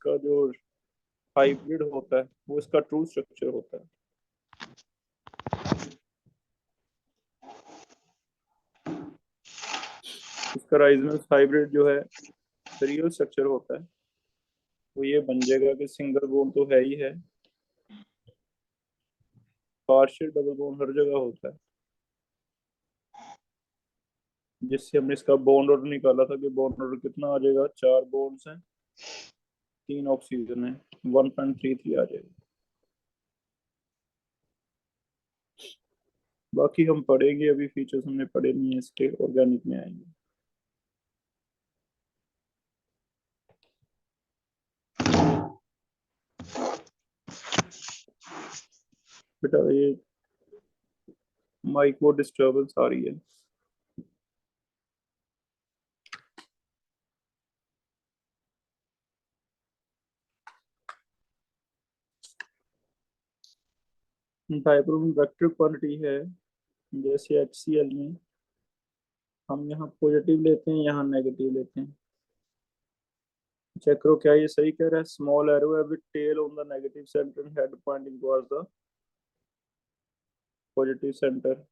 इसका जो हाइब्रिड होता है वो इसका ट्रू स्ट्रक्चर होता है। इसका राइजोनस हाइब्रिड जो है रियल स्ट्रक्चर होता है वो ये बन जाएगा कि सिंगल बॉन्ड तो है ही है, पार्शियल डबल बॉन्ड हर जगह होता है, जिससे हमने इसका बॉन्ड ऑर्डर निकाला था कि बॉन्ड ऑर्डर कितना आ जाएगा, 4 बॉन्ड्स हैं 3 ऑक्सीजन है, 1.33 आ जाएगा। बाकी हम पढ़ेंगे, अभी फीचर्स हमने पढ़े नहीं है इसके, ऑर्गेनिक में आएंगे। बेटा ये माइक वो डिस्टर्बेंस आ रही है। डायब्रोम वेक्टर क्वांटिटी है, जैसे HCl में हम यहाँ पॉजिटिव लेते हैं, यहाँ नेगेटिव लेते हैं। चेक करो क्या ये सही कह रहा है। स्मॉल एरो है with tail on the negative centre and head pointing towards the positive centre.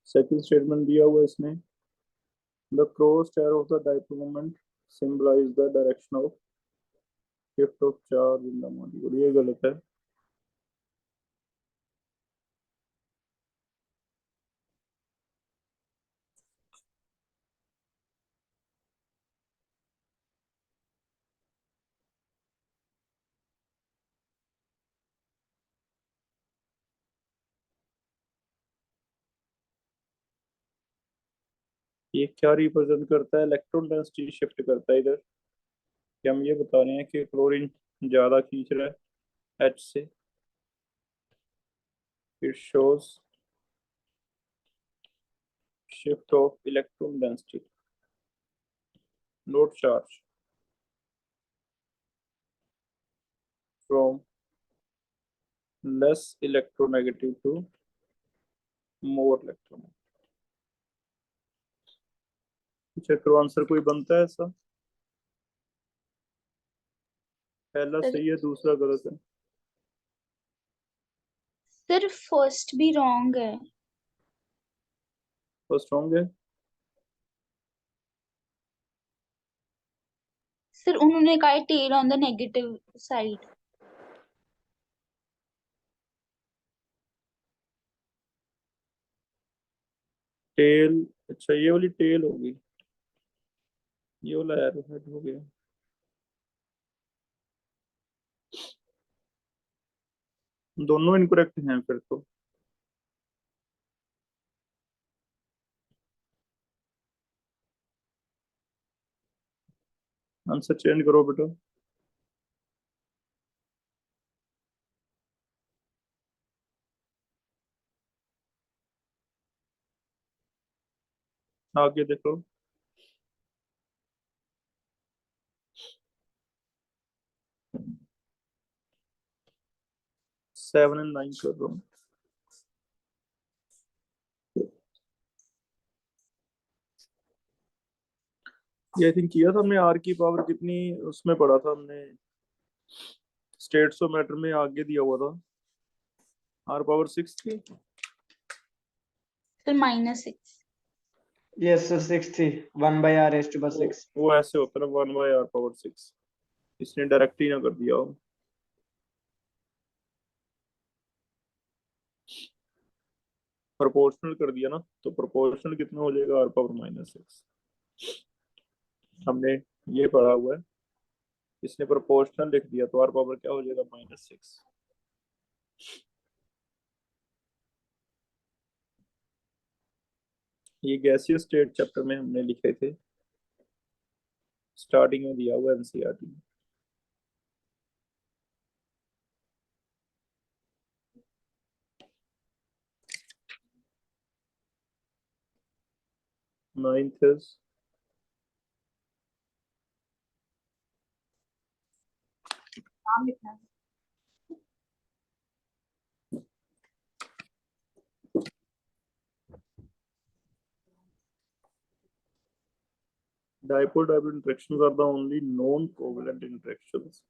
Second statement दिया हुआ है इसमें, the cross arrow of the dipole moment symbolize the direction of shift of charge in the molecule. ये गलत है। ये क्या represent करता है, इलेक्ट्रॉन डेंसिटी शिफ्ट करता है इधर, कि हम ये बता रहे हैं कि क्लोरीन ज्यादा खींच रहा है H से। It shows shift of electron density, not charge, from less electronegative to more electronegative। Check करो आंसर कोई बनता है ऐसा? पहला सर सही है, दूसरा गलत है। सर फर्स्ट भी रॉन्ग है। फर्स्ट रॉन्ग है। सर उन्होंने कहा tail on the negative side. Tail, अच्छा ये वाली टेल होगी, ये वाला एरो हेड हो गया। दोनों इनकरेक्ट हैं फिर तो। आंसर चेंज करो बेटा। आगे देखो। 7 और 9 कर रहा हूँ। ये आई थिंक किया था हमने, आर की पावर कितनी उसमें पढ़ा था हमने, स्टेट्स ऑफ मैटर में आगे दिया हुआ था, आर पावर 6 थी। सर -6। यस सर 6 थी, 1/r⁻6। वो ऐसे होता है ना, 1/r⁻6। इसने डायरेक्ट ही ना कर दिया हो। प्रोपोर्शनल कर दिया ना, तो प्रोपोर्शनल कितना हो जाएगा, r⁻⁻6। हमने ये पढ़ा हुआ है, इसने प्रोपोर्शनल लिख दिया तो r पावर क्या हो जाएगा, -6। ये गैसियस स्टेट चैप्टर में हमने लिखे थे, स्टार्टिंग में दिया हुआ एनसीईआरटी में। नाइन्थ इज नाम लिखना है। Dipole dipole interactions are the only non covalent interactions.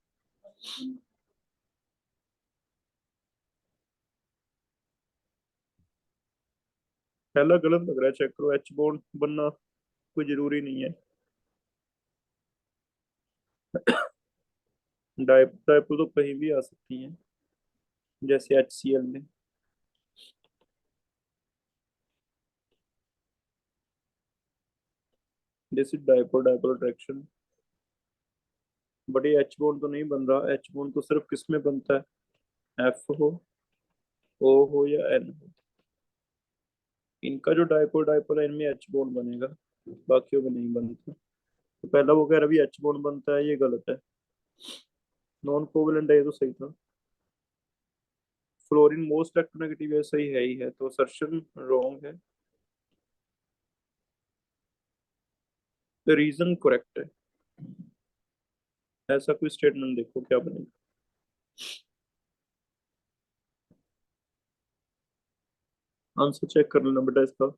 पहला गलत लग रहा है, चेक करो। एच बॉन्ड बनना कोई जरूरी नहीं है। डाइपोल तो कहीं भी आ सकती है, जैसे HCl में। This is dipole dipole attraction. But ये एच बॉन्ड तो नहीं बन रहा। एच बॉन्ड तो सिर्फ किस में बनता है? एफ हो, ओ हो या एन हो। इनका जो डाइपोल डाइपोल है, इनमें एच बॉन्ड बनेगा, बाकियों में नहीं बनता। तो पहला वो कह रहा भी एच बॉन्ड बनता है, ये गलत है। नॉन कोवेलेंट है, ये तो सही था। फ्लोरीन मोस्ट इलेक्ट्रोनेगेटिव है, सही है ही है, तो असर्शन रॉन्ग है। द रीजन करेक्ट है। ऐसा कोई स्टेटमेंट देखो क्या बनेगा। आंसर चेक कर लेना बेटा इसका।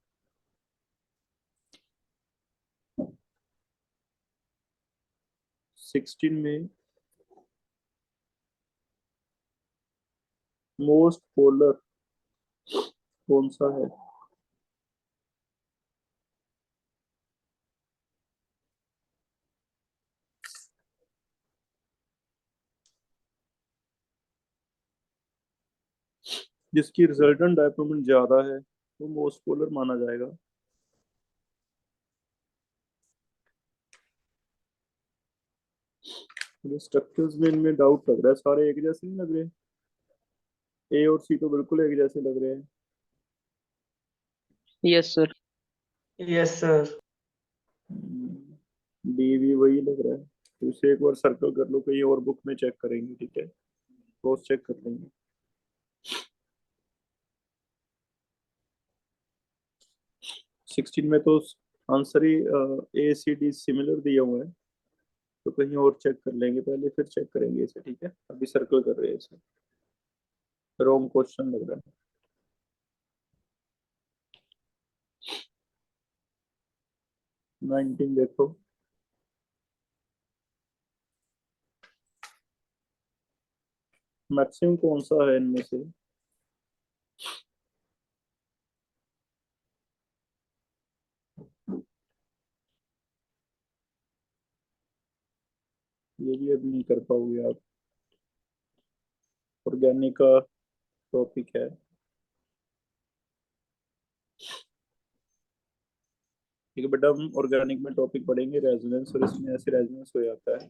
16 में मोस्ट पोलर कौन सा है? जिसकी रिजल्टेंट डायपोल मोमेंट ज्यादा है वो मोस्ट पोलर माना जाएगा। स्ट्रक्चर्स में इनमें डाउट लग रहा है, सारे एक जैसे नहीं लग रहे। ए और सी तो बिल्कुल एक जैसे लग रहे हैं। Yes sir. Yes, sir. D भी वही लग रहा है। तो इसे एक बार सर्कल कर लो, कहीं और बुक में चेक करेंगे, ठीक है, क्रॉस चेक कर लेंगे। 16 में तो आंसर ही ए सी डी सिमिलर दिया हुआ है, तो कहीं और चेक कर लेंगे पहले, फिर चेक करेंगे इसे, ठीक है। अभी सर्कल कर रहे हैं इसे, रॉन्ग क्वेश्चन लग रहा है। 19 देखो। मैक्सिमम कौन सा है इनमें से? ये भी अब नहीं कर पाओगे आप, ऑर्गेनिक का टॉपिक है। ठीक है बेटा, हम ऑर्गेनिक में टॉपिक पढ़ेंगे रेजोनेंस, और इसमें ऐसे रेजोनेंस हो जाता है।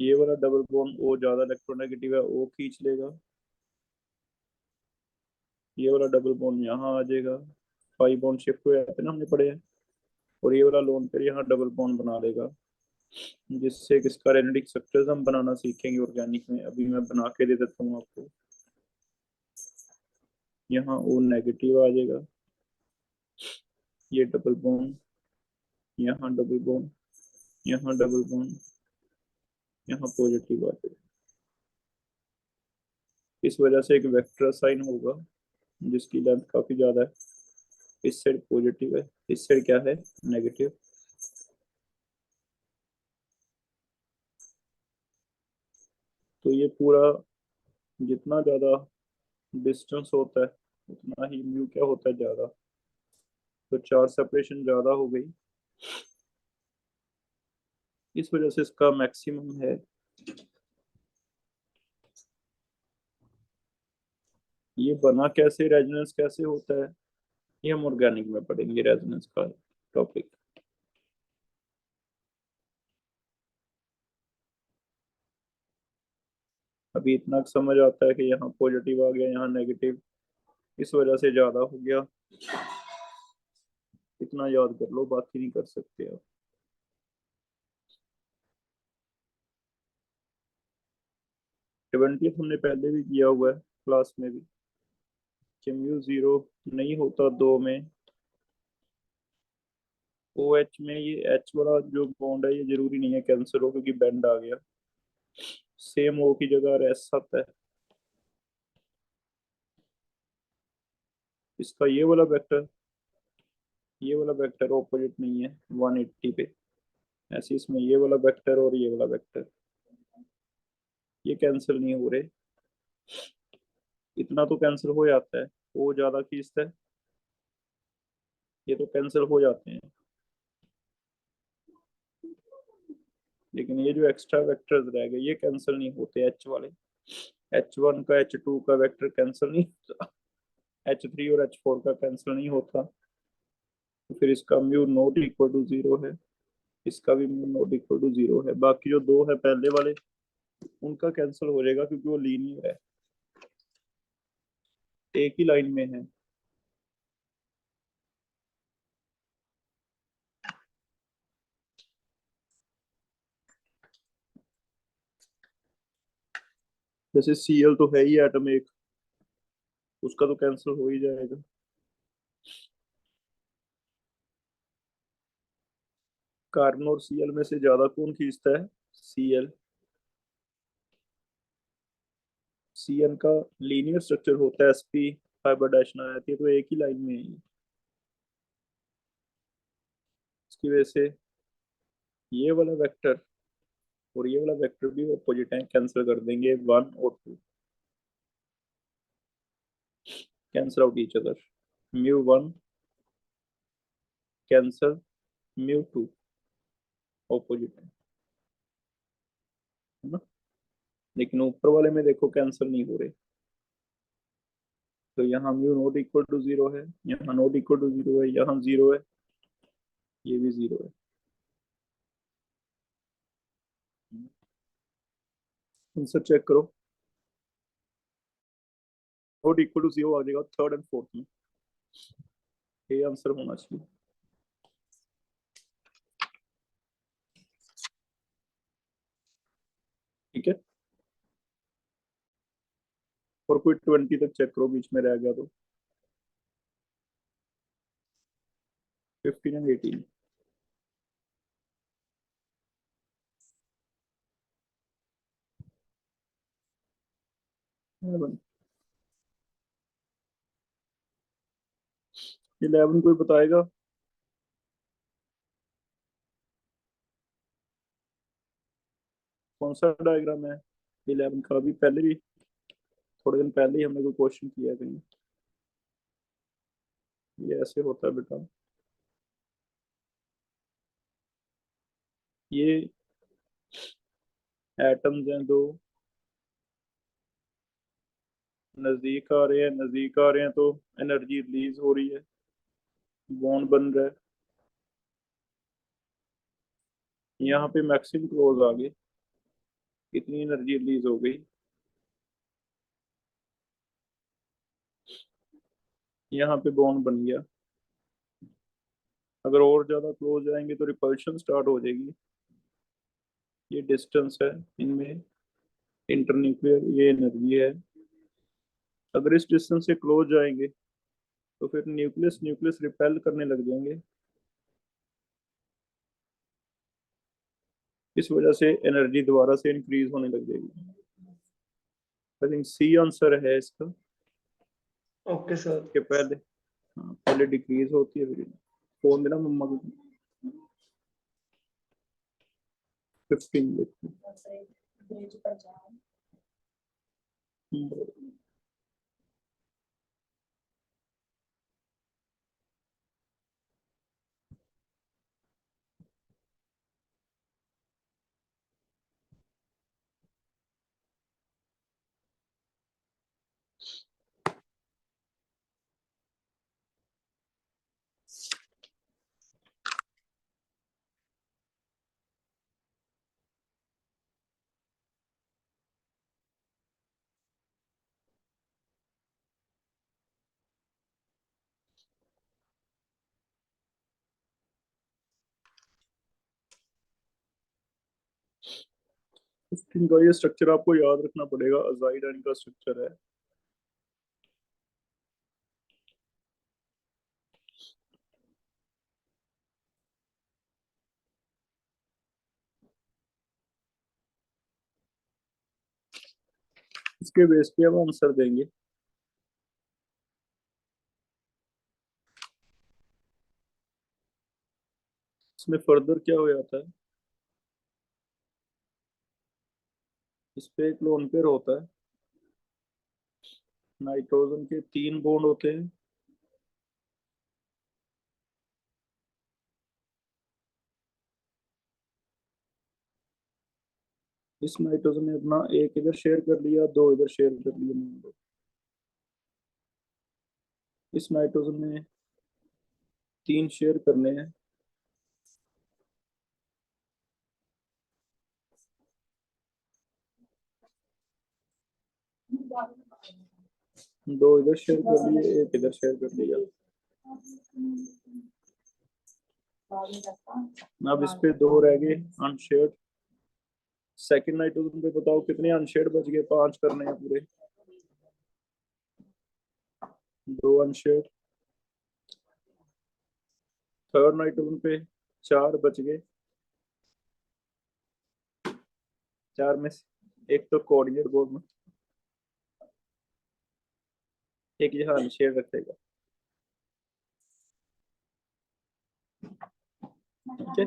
ये वाला डबल बॉन्ड ओ ज्यादा इलेक्ट्रोनेगेटिव है, ओ खींच लेगा। ये वाला डबल बॉन्ड यहाँ आ जाएगा, पाई बॉन्ड शिफ्ट हो जाते हैं ना, हमने पढ़े हैं। और ये वाला लोन पेयर यहाँ डबल बॉन्ड बना देगा, जिससे किसका रेनेटिक स्ट्रक्चर्स हम बनाना सीखेंगे ऑर्गेनिक में। अभी मैं बना के दे देता हूँ आपको। यहाँ ओ नेगेटिव आ जाएगा, ये डबल बॉन्ड, यहाँ डबल बॉन्ड, यहाँ डबल बॉन्ड, यहाँ पॉजिटिव आ जाएगा। इस वजह से एक वेक्टर साइन होगा जिसकी लेंथ काफी ज्यादा है। इस साइड पॉजिटिव है, इस साइड क्या है? नेगेटिव। तो ये पूरा जितना ज्यादा डिस्टेंस होता है उतना ही म्यू क्या होता है? ज्यादा। तो चार्ज सेपरेशन ज्यादा हो गई, इस वजह से इसका मैक्सिमम है। ये बना कैसे, रेजोनेंस कैसे होता है, ये हम ऑर्गेनिक में पढ़ेंगे, रेजोनेंस का टॉपिक। अभी इतना समझ आता है कि यहाँ पॉजिटिव आ गया, यहाँ नेगेटिव, इस वजह से ज्यादा हो गया। इतना याद कर लो, बाकी नहीं कर सकते आप। 20 हमने पहले भी किया हुआ है क्लास में भी, कि म्यू जीरो नहीं होता दो में। ओ एच में ये एच वाला जो बॉन्ड है, ये जरूरी नहीं है कैंसिल हो, क्योंकि बेंड आ गया। सेम ओ की जगह रेस आता है। इसका ये वाला वेक्टर ऑपोजिट नहीं है 180 पे। ऐसे इसमें ये वाला वेक्टर और ये वाला वेक्टर ये कैंसिल नहीं हो रहे। इतना तो कैंसिल हो जाता है, वो ज्यादा खींचता है, ये तो कैंसिल हो जाते हैं। लेकिन ये जो एक्स्ट्रा वेक्टर्स रह गए ये कैंसिल नहीं होते, एच वाले। H1 का H2 का वेक्टर कैंसिल नहीं होता, H3 और H4 का कैंसिल नहीं होता, तो फिर इसका mu not equal to zero है, इसका भी mu not equal to zero है। बाकी जो दो है पहले वाले उनका कैंसिल हो जाएगा क्योंकि वो लीनियर है, एक ही लाइन में है। जैसे Cl तो है ही एटम एक, उसका तो कैंसिल हो ही जाएगा। कार्बन और Cl में से ज्यादा कौन खींचता है? Cl। Cn का लीनियर स्ट्रक्चर होता है, sp फाइबर डैश ना आती है, तो एक ही लाइन में है ये। इसकी वजह से ये वाला वेक्टर और ये वाला वेक्टर भी अपोजिट है, कैंसिल कर देंगे, 1 और 2 cancel out each other. μ1 cancel, μ2 opposite है ना। लेकिन ऊपर वाले में देखो कैंसिल नहीं हो रहे, तो यहाँ mu not equal to zero है, यहाँ नॉट इक्वल टू जीरो है, यहाँ जीरो है, ये भी जीरो है। आंसर चेक करो, नॉट इक्वल टू जीरो आ जाएगा थर्ड एंड फोर्थ में, ये आंसर होना चाहिए। ठीक है, और कोई 20 तक चेक करो, बीच में रह गया तो 15 एंड 18। इलेवन, 11 कोई बताएगा? कौन सा डायग्राम है 11 का? अभी पहले भी, थोड़े दिन पहले ही हमने कोई क्वेश्चन किया कहीं। ये ऐसे होता है बेटा, ये एटम्स हैं दो, नजदीक आ रहे हैं, नजदीक आ रहे हैं तो एनर्जी रिलीज हो रही है, बॉन्ड बन रहा है। यहाँ पे मैक्सिमम क्लोज आ गए, इतनी एनर्जी रिलीज हो गई, यहाँ पे बॉन्ड बन गया। अगर और ज्यादा क्लोज जाएंगे तो रिपल्शन स्टार्ट हो जाएगी। ये डिस्टेंस है इनमें, इंटरन्यूक्लियर ये एनर्जी है। अगर इस डिस्टेंस से क्लोज जाएंगे तो फिर न्यूक्लियस न्यूक्लियस रिपेल करने लग जाएंगे, इस वजह से एनर्जी दोबारा से इंक्रीज होने लग जाएगी। आई थिंक सी आंसर है इसका। Okay sir. के पहले, हाँ, पहले डिक्रीज होती है फिर। फोन देना मम्मा को। 15 देखो। इनका ये स्ट्रक्चर आपको याद रखना पड़ेगा, अजाइड आयन का स्ट्रक्चर है। इसके बेस पे हम आंसर देंगे। इसमें फर्दर क्या हो जाता है, इस पे एक लोन पेयर होता है, नाइट्रोजन के 3 बॉन्ड होते हैं। इस नाइट्रोजन ने अपना एक इधर शेयर कर लिया, 2 इधर शेयर कर लिया, मान लो। इस नाइट्रोजन ने 3 शेयर करने हैं, 2 इधर शेयर कर लिए, 1 इधर शेयर कर लिया। अब इस पे 2 रह गए अनशेयर्ड। सेकंड नाइट्रोजन पे बताओ कितने अनशेयर्ड बच गए, 5 करने हैं पूरे। 2 अनशेयर्ड। थर्ड नाइट्रोजन पे 4 बच गए। 4 में से एक तो कोऑर्डिनेट बॉन्ड में, एक यहाँ अनशेयर्ड रखेगा। ठीक है,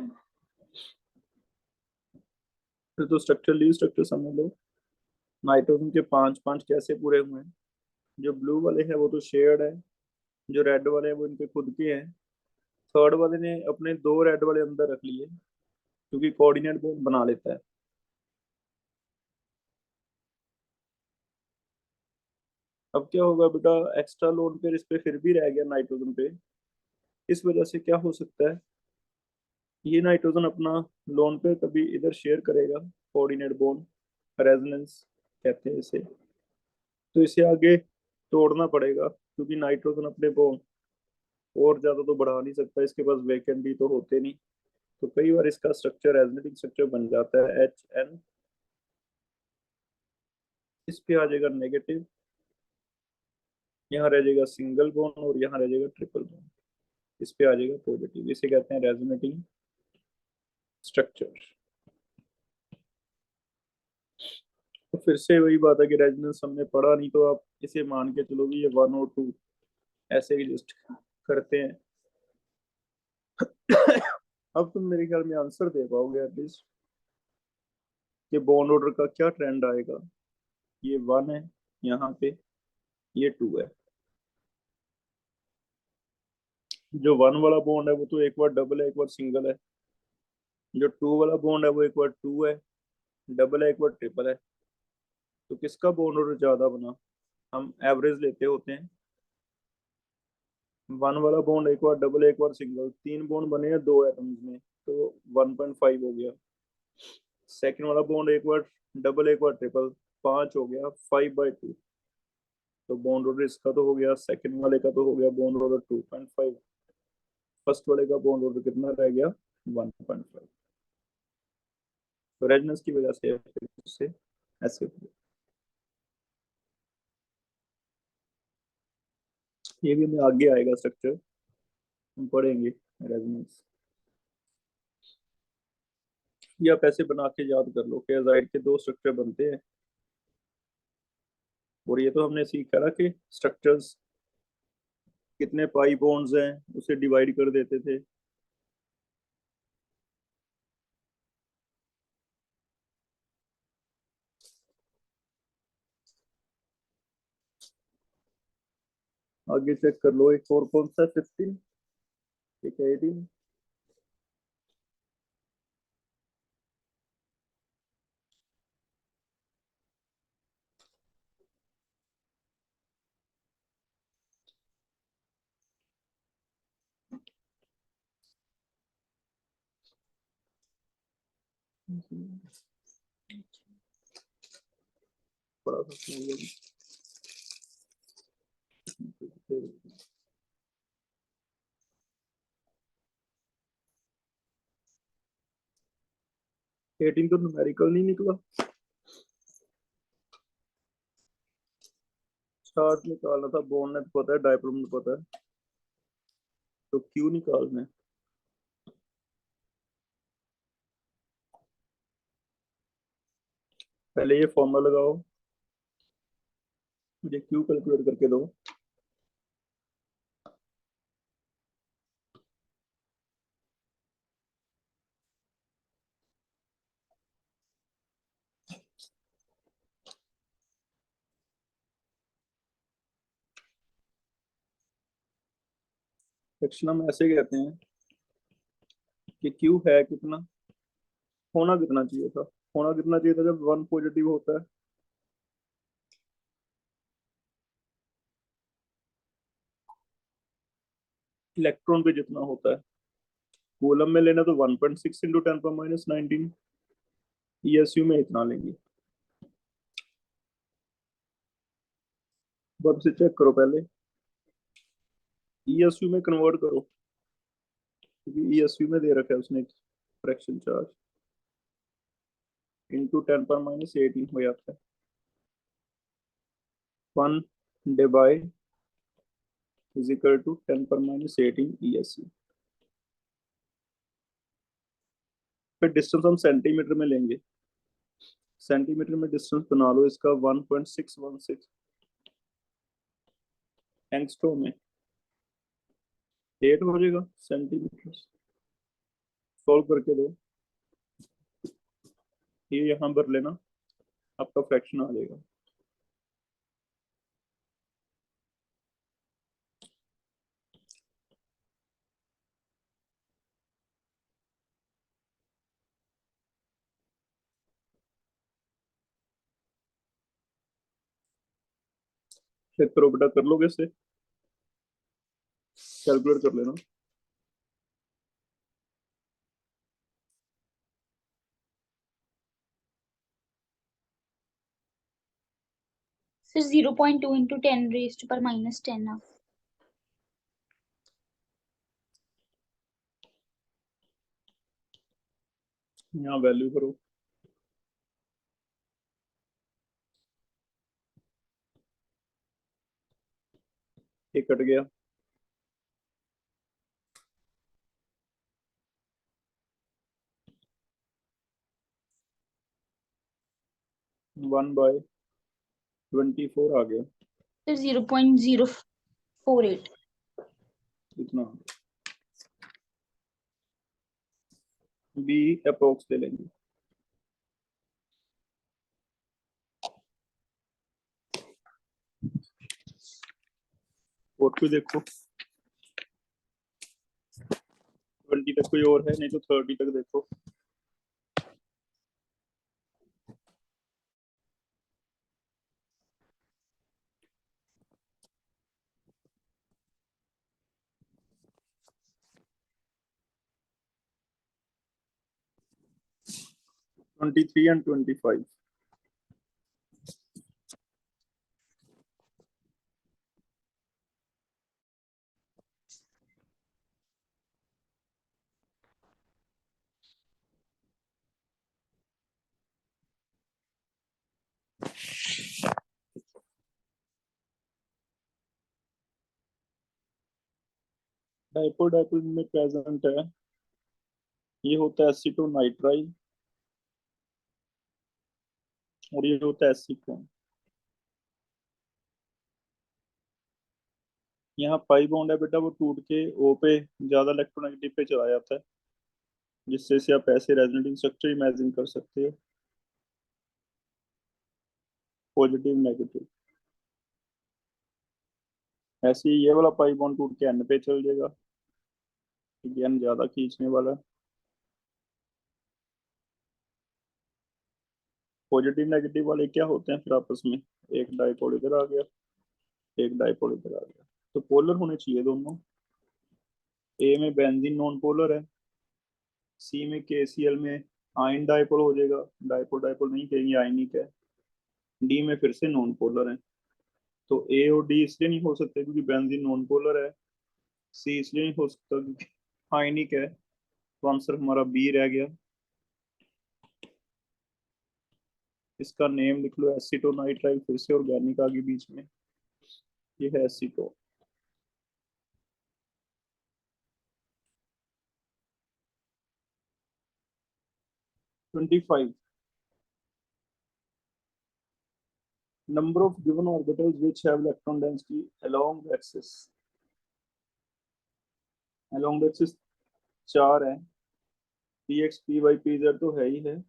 फिर तो स्ट्रक्चर ली स्ट्रक्चर समझ लो। नाइट्रोजन के 5 5 कैसे पूरे हुए हैं? जो ब्लू वाले हैं वो तो शेयर्ड है, जो रेड वाले हैं वो इनके खुद के हैं। थर्ड वाले ने अपने 2 रेड वाले अंदर रख लिए, क्योंकि कोऑर्डिनेट बॉन्ड बना लेता है। अब क्या होगा बेटा, एक्स्ट्रा लोन पेयर इस पे फिर भी रह गया नाइट्रोजन पे। इस वजह से क्या हो सकता है, ये नाइट्रोजन अपना लोन पेयर कभी इधर शेयर करेगा, कोऑर्डिनेट बॉन्ड, रेजोनेंस कहते हैं इसे। तो इसे आगे तोड़ना पड़ेगा, क्योंकि नाइट्रोजन अपने बॉन्ड और ज्यादा तो बढ़ा नहीं सकता, इसके पास वैकेंट तो होते नहीं। तो कई बार इसका स्ट्रक्चर रेजोनेटिंग स्ट्रक्चर बन जाता है HN। इस पे आ जाएगा नेगेटिव, यहाँ रह जाएगा सिंगल बॉन्ड और यहाँ रह जाएगा ट्रिपल बॉन्ड। इस पे आ जाएगा पॉजिटिव, इसे कहते हैं रेजोनेटिंग स्ट्रक्चर। तो फिर से वही बात है कि रेजोनेंस हमने पढ़ा नहीं, तो आप इसे मान के चलो कि ये 1 और 2 ऐसे एग्जिस्ट करते हैं। अब तुम मेरे ख्याल में आंसर दे पाओगे एटलीस्ट कि बॉन्ड ऑर्डर का क्या ट्रेंड आएगा। ये 1 है यहाँ पे, ये 2 है। जो 1 वाला बॉन्ड है वो तो एक बार डबल है, एक बार सिंगल है। जो 2 वाला बॉन्ड है वो एक बार 2 है, डबल है, एक बार ट्रिपल है। तो किसका बॉन्ड ऑर्डर ज्यादा बना? हम एवरेज लेते होते हैं। 1 वाला बॉन्ड एक बार डबल, एक बार सिंगल, 3 बॉन्ड बने हैं 2 एटम्स में, तो 1.5 हो गया। सेकंड वाला बॉन्ड एक बार डबल, एक बार ट्रिपल, 5 हो गया, 5/2। तो बॉन्ड ऑर्डर इसका तो हो गया, सेकंड वाले का तो हो गया बॉन्ड ऑर्डर 2.5। फर्स्ट वाले का बॉन्ड ऑर्डर कितना रह गया? 1.5। तो रेजोनेंस की वजह से फिर उससे ऐसे हो गया। ये भी हमें आगे आएगा स्ट्रक्चर, हम पढ़ेंगे रेजोनेंस। या आप ऐसे बना के याद कर लो कि एजाइड के 2 स्ट्रक्चर बनते हैं। और ये तो हमने सीखा ना कि स्ट्रक्चर्स कितने पाई बॉन्ड्स हैं उसे डिवाइड कर देते थे। आगे चेक कर लो, एक और कौन सा 15, एक 18। बड़ा सा 18 तो न्यूमेरिकल नहीं निकला। चार्ज निकालना था, बॉन्ड ने पता है, डायप्रोम ने पता है, तो क्यों निकालना है? पहले ये फॉर्मूला लगाओ, मुझे क्यू कैलकुलेट करके दो। फ्रैक्शन हम ऐसे कहते हैं कि क्यू है कितना, होना कितना चाहिए था, होना कितना चाहिए था जब वन पॉजिटिव होता है, इलेक्ट्रॉन पे जितना होता है। कूलम में लेना तो 1.6 इंटू 10⁻19, ईएसयू में इतना लेंगे। वर्ब से चेक करो पहले, ईएसयू में कन्वर्ट करो, क्योंकि ईएसयू में दे रखा है उसने फ्रैक्शन चार्ज, इंटू 10⁻18 हो जाता है। 1 divide is equal to 10⁻18 ESU. फिर डिस्टेंस हम सेंटीमीटर में लेंगे, सेंटीमीटर में डिस्टेंस बना लो इसका 1.616 एंगस्ट्रॉम में 8 हो जाएगा सेंटीमीटर। सॉल्व करके दो, ये यहाँ भर लेना, आपका फ्रैक्शन आ जाएगा। चेक करो बेटा, कर लोगे इससे, कैलकुलेट कर लेना। Sir 0.2 into 10 raised to power minus 10 of यहाँ वैल्यू करो, ये कट गया, 1/24 आ गया, सर 0.048 इतना बी अप्रोक्स ले लेंगे। और कोई देखो, 20 तक कोई और है, नहीं तो 30 तक देखो। Twenty three and 25। Dipole dipole में प्रेजेंट है, ये होता है एसीटोनाइट्राइल और ये होता है एसीटोन। यहाँ पाई बॉन्ड है बेटा, वो टूट के ओ पे ज्यादा इलेक्ट्रोनेगेटिव पे चला जाता है, जिससे से आप ऐसे रेजोनेटिंग स्ट्रक्चर इमेजिन कर सकते हो, पॉजिटिव नेगेटिव। ऐसे ही ये वाला पाई बॉन्ड टूट के एन पे चल जाएगा, क्योंकि एन ज्यादा खींचने वाला है। पॉजिटिव नेगेटिव वाले क्या होते हैं फिर आपस में, एक डाइपोल इधर आ गया, एक डाइपोल इधर आ गया, तो पोलर होने चाहिए दोनों। ए में बेंजीन नॉन पोलर है, सी में केसीएल में आयन डाइपोल हो जाएगा, डाइपोल डाइपोल नहीं कहेंगे, आयनिक है। डी में फिर से नॉन पोलर है, तो ए और डी इसलिए नहीं हो सकते क्योंकि बेंजीन नॉन पोलर है, सी इसलिए नहीं हो सकता क्योंकि आयनिक है, तो आंसर हमारा बी रह गया। इसका नेम लिख लो एसीटोनाइट्राइल, फिर से ऑर्गेनिक आ गई बीच में, ये है aceto. 25, number of given orbitals which have electron density along the axis, along the axis 4 है, P X P Y P Z तो है ही है,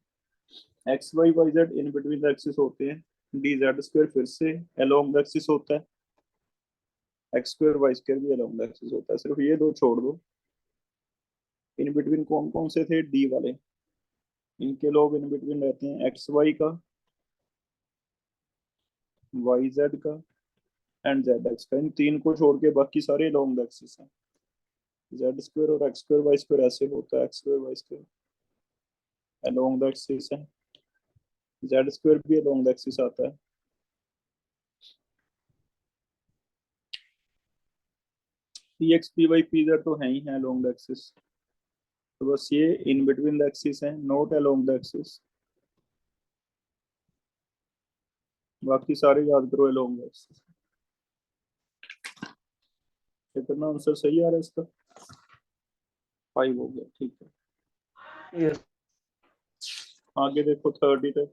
X Y Y Z in between the axis होते हैं, डी जेड स्क्वायर फिर से along the axis होता है, एक्स स्क्वायर वाई स्क्वायर भी अलोंग द एक्सिस होता है, सिर्फ ये दो छोड़ दो। इन बिटवीन कौन कौन से थे, डी वाले, इनके लोग इन बिटवीन रहते हैं एक्स वाई का, वाई जेड का एंड जेड एक्स का। इन तीन को छोड़ के बाकी सारे अलोंग द एक्सिस हैं। जेड स्क्वायर और एक्स स्क्वायर वाई स्क्वायर ऐसे होता है, X square Y square along the axis है, जेड स्क्वायर भी अलोंग द एक्सिस आता है। P X P Y P Z तो है ही है अलोंग द एक्सिस, तो बस ये इन बिटवीन द एक्सिस है, नॉट अलोंग द एक्सिस। बाकी सारे याद करो अलोंग द एक्सिस। कितना आंसर सही आ रहा है इसका, 5 हो गया, ठीक है। यस। आगे देखो 30 तक।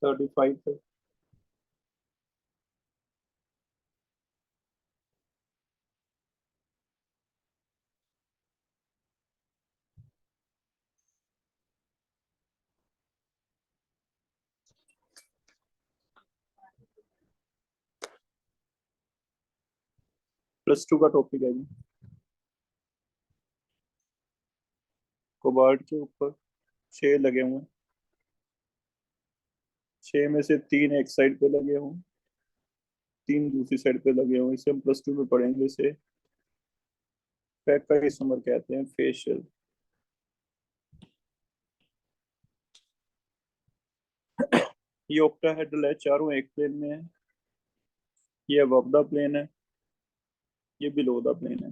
थर्टी फाइव तक। +2 का टॉपिक है जी। कोबाल्ट के ऊपर 6 लगे हुए हैं, 6 में से 3 एक साइड पे लगे हों, 3 दूसरी साइड पे लगे हों। इसे हम +2 में पढ़ेंगे। इसे फैक्ट का इस्तेमाल कहते हैं फेशियल। ये ऑक्टाहेड्रल है, चारों एक प्लेन में है। ये अबव द प्लेन है, ये बिलो द प्लेन है,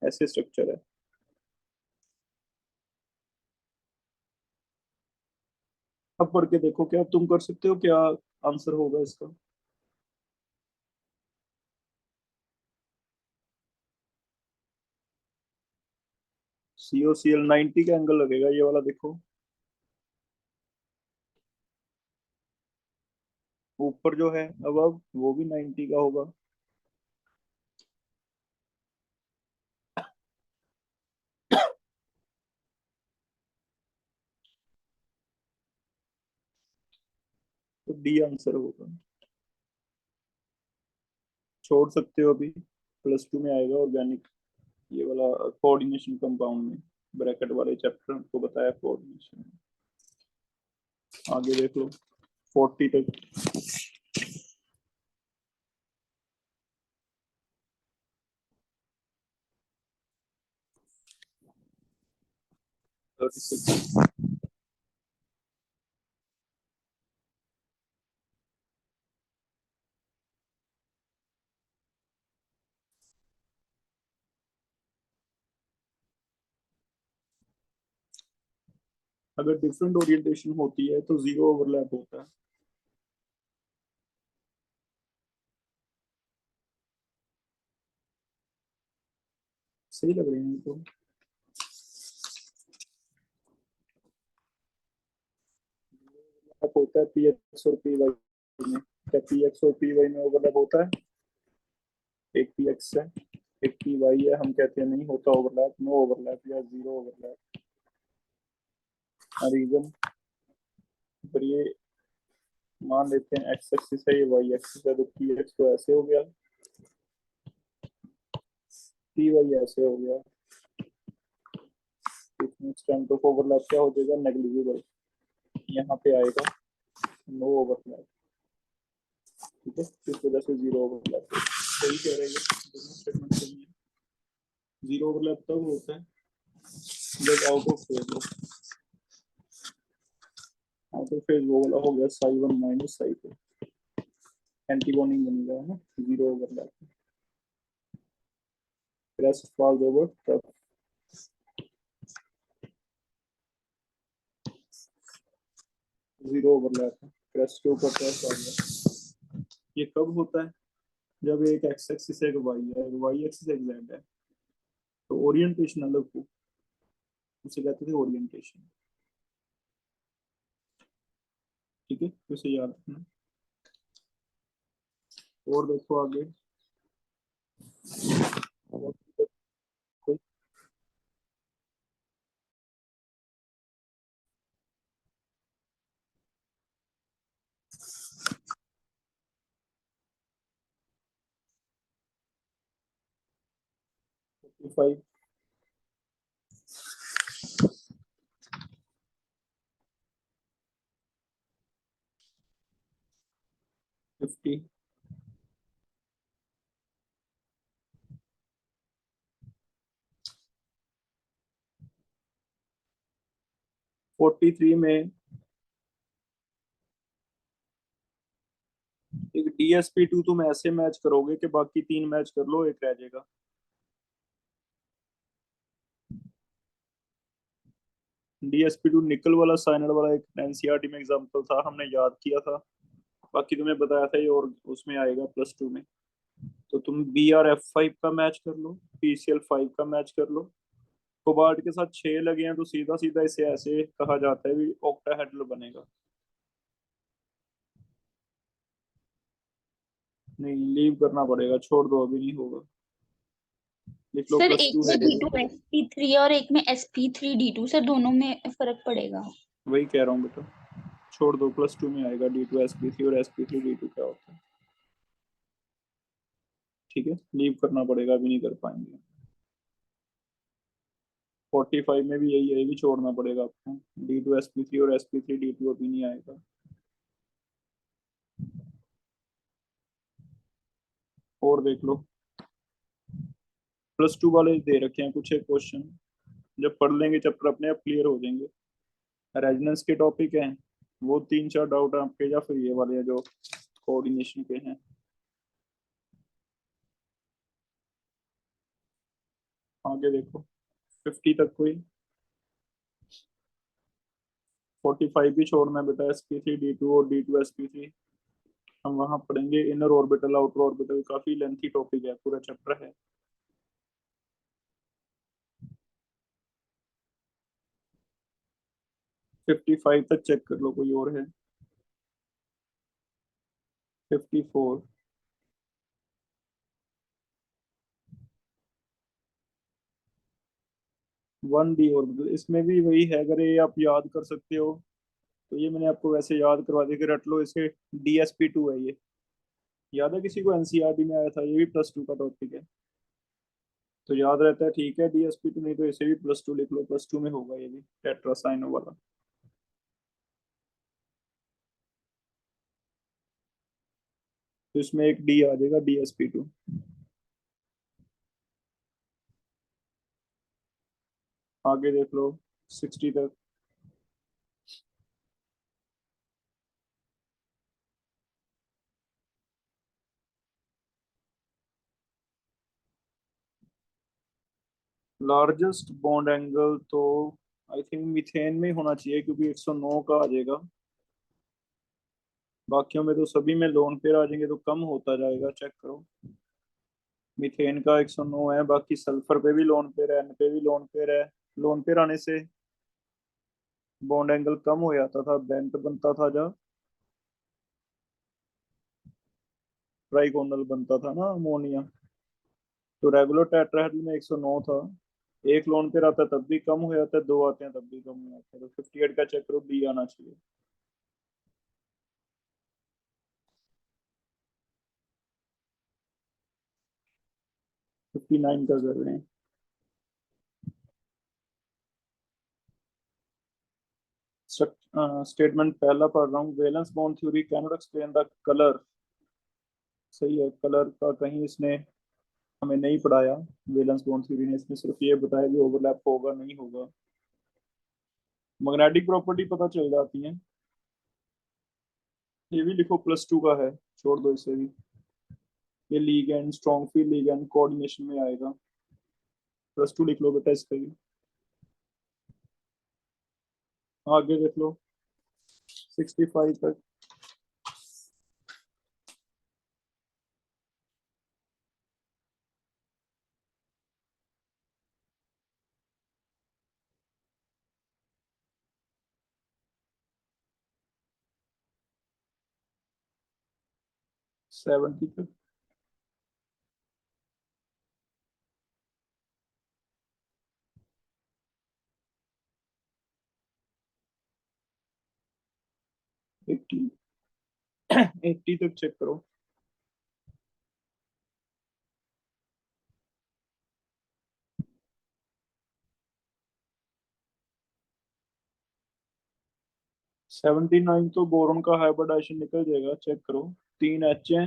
ऐसे स्ट्रक्चर है। अब पढ़ के देखो, क्या तुम कर सकते हो, क्या आंसर होगा इसका। COCL 90 का एंगल लगेगा, ये वाला देखो। ऊपर जो है अबव, वो भी 90 का होगा। तो डी आंसर होगा। छोड़ सकते हो अभी, +2 में आएगा ऑर्गेनिक, ये वाला कोऑर्डिनेशन कंपाउंड में, ब्रैकेट वाले चैप्टर को बताया कोऑर्डिनेशन। आगे देख लो 40 तक। 36। अगर डिफरेंट ओरिएंटेशन होती है तो जीरो ओवरलैप होता है। सही लग रही है तो। होता है पी एक्स और पी वाई में, क्या पी एक्स और पी वाई में ओवरलैप होता है। एक पी एक्स है, एक पी वाई है, हम कहते हैं नहीं होता ओवरलैप, नो ओवरलैप या जीरो ओवरलैप। रीजन, पर ये मान लेते हैं एक्स एक्सिस है, ये वाई एक्सिस है, तो पी एक्स तो ऐसे हो गया, पी वाई ऐसे हो गया। एक्सटेंट ऑफ ओवरलैप क्या हो जाएगा, नेग्लिजिबल। यहाँ पे आएगा नो ओवरलैप, ठीक है, इस वजह से जीरो ओवरलैप। सही कह रहे हैं, दोनों स्टेटमेंट सही है। जीरो ओवरलैप तब होता है जब आउट ऑफ फेज हो। आउट ऑफ फेज वो वाला हो गया psi 1 माइनस psi 2, एंटीगोनिंग बन गया है ना, zero overlap. crest falls over trough, zero overlap है, crest के ऊपर trough आ गया। ये कब होता है, जब एक एक्स एक्सिस एक वाई है, एक वाई एक्सिस एक जेड है, तो ओरिएंटेशन अलग हो, उसे कहते थे ओरिएंटेशन। ठीक है। ठीक है, तो इसे याद रखना। और देखो आगे। फाइव, 50, 43 में एक DSP2 तुम ऐसे मैच करोगे कि बाकी तीन मैच कर लो, एक रह जाएगा। DSP2 निकल वाला साइनर वाला एक एनसीईआरटी में एग्जांपल था, हमने याद किया था। बाकी तुम्हें बताया था ये, और उसमें आएगा +2 में। तो तुम BRF5 का मैच कर लो, PCL5 का मैच कर लो। कोबाल्ट के साथ 6 लगे हैं तो सीधा सीधा इसे ऐसे कहा जाता है भी ऑक्टाहेड्रल बनेगा। नहीं, लीव करना पड़ेगा, छोड़ दो, अभी नहीं होगा। लिख लो सर एक +2 है में ये। D2SP3 और एक में SP3D2, सर दोनों में फर्क पड़ेगा। वही कह रहा हूँ बेटा, छोड़ दो, +2 में आएगा D2SP3 और SP3D2 क्या होता है। ठीक है, लीव करना पड़ेगा, अभी नहीं कर पाएंगे। 45 में भी यही आएगी, छोड़ना पड़ेगा आपको। D2SP3 और SP3D2 अभी नहीं आएगा। और देख लो, +2 वाले दे रखे हैं कुछ एक क्वेश्चन, जब पढ़ लेंगे चैप्टर अपने आप क्लियर हो जाएंगे। रेजोनेंस के टॉपिक हैं वो, 3-4 डाउट आपके, या फिर ये वाले हैं जो कोऑर्डिनेशन के हैं। आगे देखो, 50 तक कोई, 45 भी छोड़ना है बेटा। SP3D2 और D2SP3 हम वहां पढ़ेंगे। इनर ऑर्बिटल, आउटर ऑर्बिटल, काफी लेंथी टॉपिक है, पूरा चैप्टर है। 55 तक चेक कर लो, कोई और है? 54, 1D ऑर्बिटल, इसमें भी वही है, अगर ये आप याद कर सकते हो तो ये मैंने आपको वैसे याद करवा दिया कि रट लो इसे। DSP2 है ये, याद है किसी को? एनसीईआरटी में आया था, ये भी +2 का टॉपिक है, तो याद रहता है। ठीक है, DSP2, नहीं तो इसे भी +2 लिख लो, +2 में होगा ये भी, टेट्रासाइनो वाला। तो इसमें एक D आ जाएगा, DSP2। आगे देख लो, 60 तक। लार्जेस्ट बॉन्ड एंगल तो आई थिंक मीथेन में होना चाहिए, क्योंकि 109 का आ जाएगा। बाकियों में तो सभी में लोन पेयर आ जाएंगे, तो कम होता जाएगा, चेक करो। मीथेन का 109 है, बाकी सल्फर पे भी लोन पेयर है, एन पे भी लोन पेयर है। लोन पेयर आने से बॉन्ड एंगल कम हो जाता था, बेंट बनता था, जब ट्राइगोनल बनता था ना अमोनिया। तो रेगुलर टेट्राहेड्रल में 109 था। एक लोन पेयर आता है तब भी कम हो जाता है, दो आते हैं तब भी कम हो जाता है। तो 58 का चेक करो, D आना चाहिए। 59 का कर रहे हैं। स्टेटमेंट पहला पढ़ रहा हूँ। Valence bond theory can not explain the colour. सही है, कलर का कहीं इसने हमें नहीं पढ़ाया। वैलेंस बॉन्ड थ्योरी ने इसमें सिर्फ ये बताया कि ओवरलैप होगा नहीं होगा। मैग्नेटिक प्रॉपर्टी पता चल जाती है। ये भी लिखो, +2 का है, छोड़ दो इसे भी। ये लीगैंड, स्ट्रॉन्ग फील्ड लीगैंड कोऑर्डिनेशन में आएगा। +2 लिख लो बेटा इसका भी। आगे देख लो, 65 तक। 70 तक। एट्टी 80 तक चेक करो। सेवेंटी नाइन तो बोरोन का हाइब्रिडाइजेशन निकल जाएगा, चेक करो। 3 H है,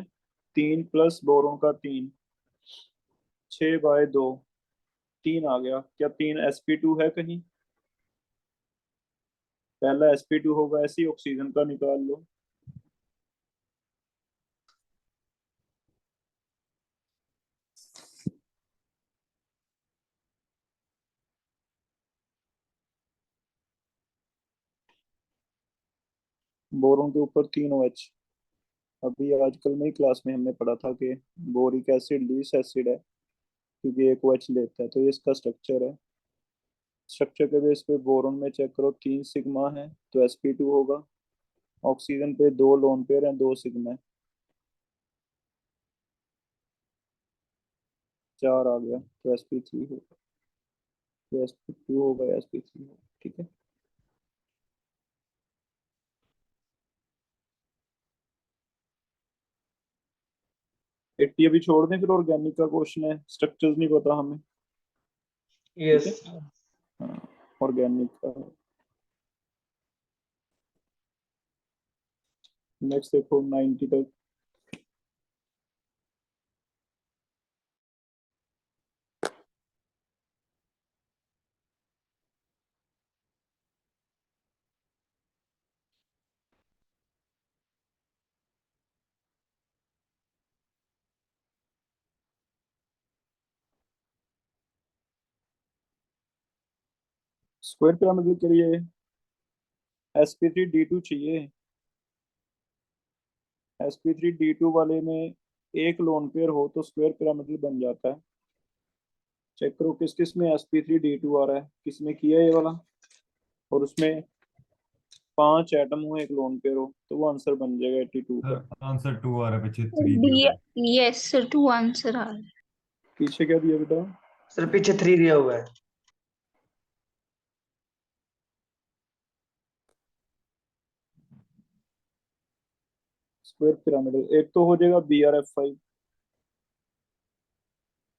3 प्लस बोरोन का 3, 6/2, 3 आ गया। क्या 3 sp2 है कहीं? पहला sp2 होगा, ऐसे ही ऑक्सीजन का निकाल लो। बोरोन के ऊपर 3 OH। अभी आजकल में ही क्लास में हमने पढ़ा था कि बोरिक एसिड लीस एसिड है, क्योंकि एक OH लेता है, तो ये इसका स्ट्रक्चर है। स्ट्रक्चर के बेस पे बोरोन में चेक करो, 3 सिग्मा है तो sp2 होगा। ऑक्सीजन पे 2 लोन पेयर हैं, 2 सिग्मा है, 4 आ गया तो sp3 होगा। तो sp2 होगा या sp3 होगा, ठीक है। एट्टी अभी छोड़ दें, फिर ऑर्गेनिक का क्वेश्चन है, स्ट्रक्चर्स नहीं पता हमें, ठीक है। यस। हाँ, ऑर्गेनिक का नेक्स्ट देखो 90 तक। स्क्वायर पिरामिड के लिए sp3d2 चाहिए। sp3d2 वाले में एक लोन पेयर हो तो स्क्वायर पिरामिड बन जाता है। चेक करो किस किस में sp3d2 आ रहा है, किसने किया है ये वाला, और उसमें 5 एटम हो, एक लोन पेयर हो, तो वो आंसर बन जाएगा 82 का। सर आंसर 2 आ रहा है, पीछे 3 डी, दिया हुआ है। यस सर, 2 आंसर आ रहा है। पीछे क्या दिया बेटा? सर पीछे 3 दिया हुआ है। स्क्वायर पिरामिड एक तो हो जाएगा BRF5,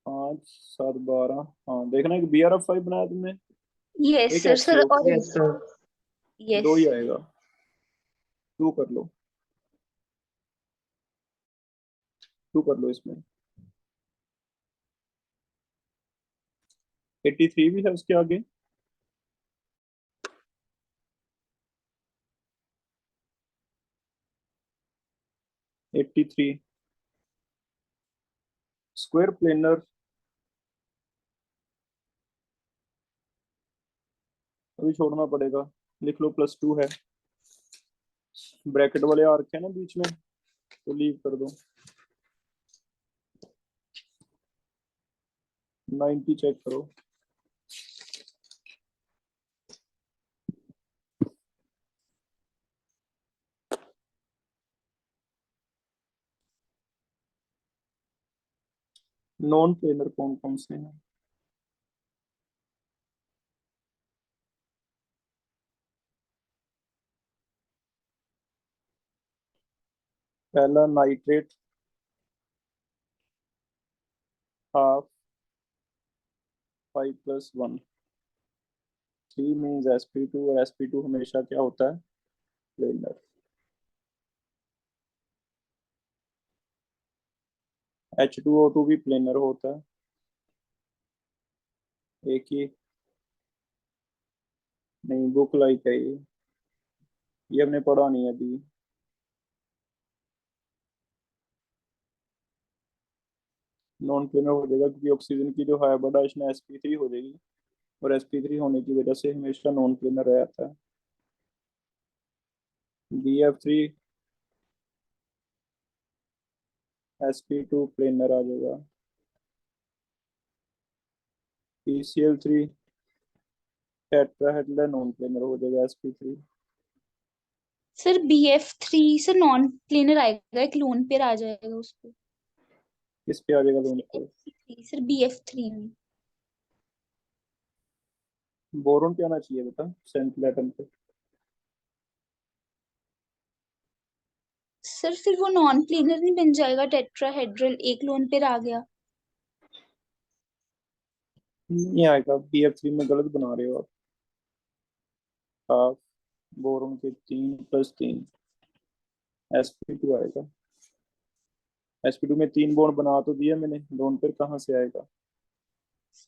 5 7 12। हाँ देखना, एक BRF5 बनाया तुमने, यस एक सर सर, HCO, और यस सर। यस 2 ही आएगा, 2 कर लो, 2 कर लो इसमें। 83 भी है उसके आगे। 83 स्क्वायर प्लेनर, अभी छोड़ना पड़ेगा, लिख लो +2 है। ब्रैकेट वाले आर्क है ना बीच में, तो लीव कर दो। 90 चेक करो। नॉन प्लेनर कौन कौन से हैं? पहला नाइट्रेट, हाफ, 5+1, 3 मीन्स sp2, और sp2 हमेशा क्या होता है? प्लेनर। H2O2 भी प्लेनर होता है, एक ही नहीं, बुक लाइक है ये हमने पढ़ा नहीं है अभी। नॉन प्लेनर हो जाएगा क्योंकि ऑक्सीजन की जो हाइब्रिडाइजेशन है sp3 हो जाएगी, और sp3 होने की वजह से हमेशा नॉन प्लेनर रहता है। BF3 sp2 प्लेनर आ जाएगा। PCl3 टेट्राहेड्रल नॉन प्लेनर हो जाएगा sp3। Sir BF3 sir non planar आएगा, एक लोन पेयर आ जाएगा उसको। किस पे आ जाएगा लोन पे? सर BF3 में। बोरोन पे आना चाहिए बेटा, सेंट्रल एटम पे। सर फिर वो नॉन प्लेनर नहीं बन जाएगा, टेट्राहेड्रल एक लोन पेयर आ गया। नहीं आएगा, BF3 में गलत बना रहे हो आप। हाफ बोरोन के 3+3 sp2 आएगा। sp2 में 3 बॉन्ड बना तो दिया मैंने, लोन पेयर कहाँ से आएगा?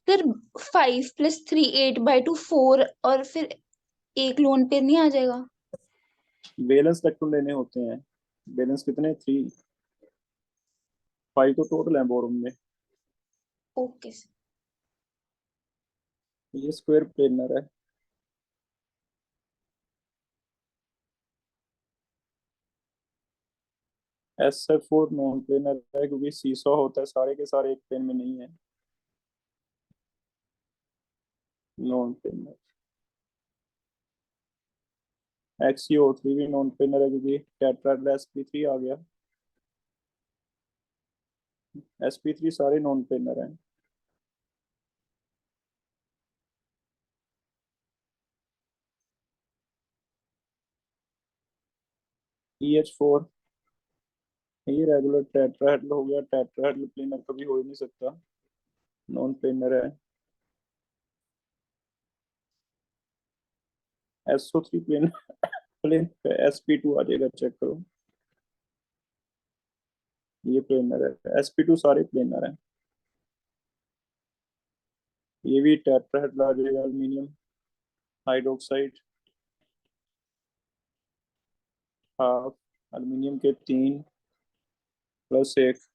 सर 5+3 8/2 4 और फिर एक लोन पेयर नहीं आ जाएगा? वैलेंस इलेक्ट्रॉन लेने होते हैं। वैलेंस कितने? 3। 5 तो टोटल है बोरोन में। Okay sir. ये स्क्वायर प्लेनर है। SF4 नॉन प्लेनर है, क्योंकि सीसॉ होता है, सारे के सारे एक प्लेन में नहीं है। Non planar. XeO3 भी नॉन प्लेनर है, क्योंकि टेट्राहेड्रल sp3 आ गया। sp3 सारे नॉन प्लेनर हैं। EH4 ये रेगुलर टेट्राहेड्रल हो गया, टेट्राहेड्रल प्लेनर कभी हो ही नहीं सकता, नॉन प्लेनर है। SO3 प्लेन प्लेन पे sp2 आ जाएगा, चेक करो। ये प्लेनर है, sp2 सारे प्लेनर हैं। ये भी टेट्राहेड्रल आ जाएगा, अल्मीनियम हाइड्रोक्साइड। हाफ अल्मीनियम के 3+1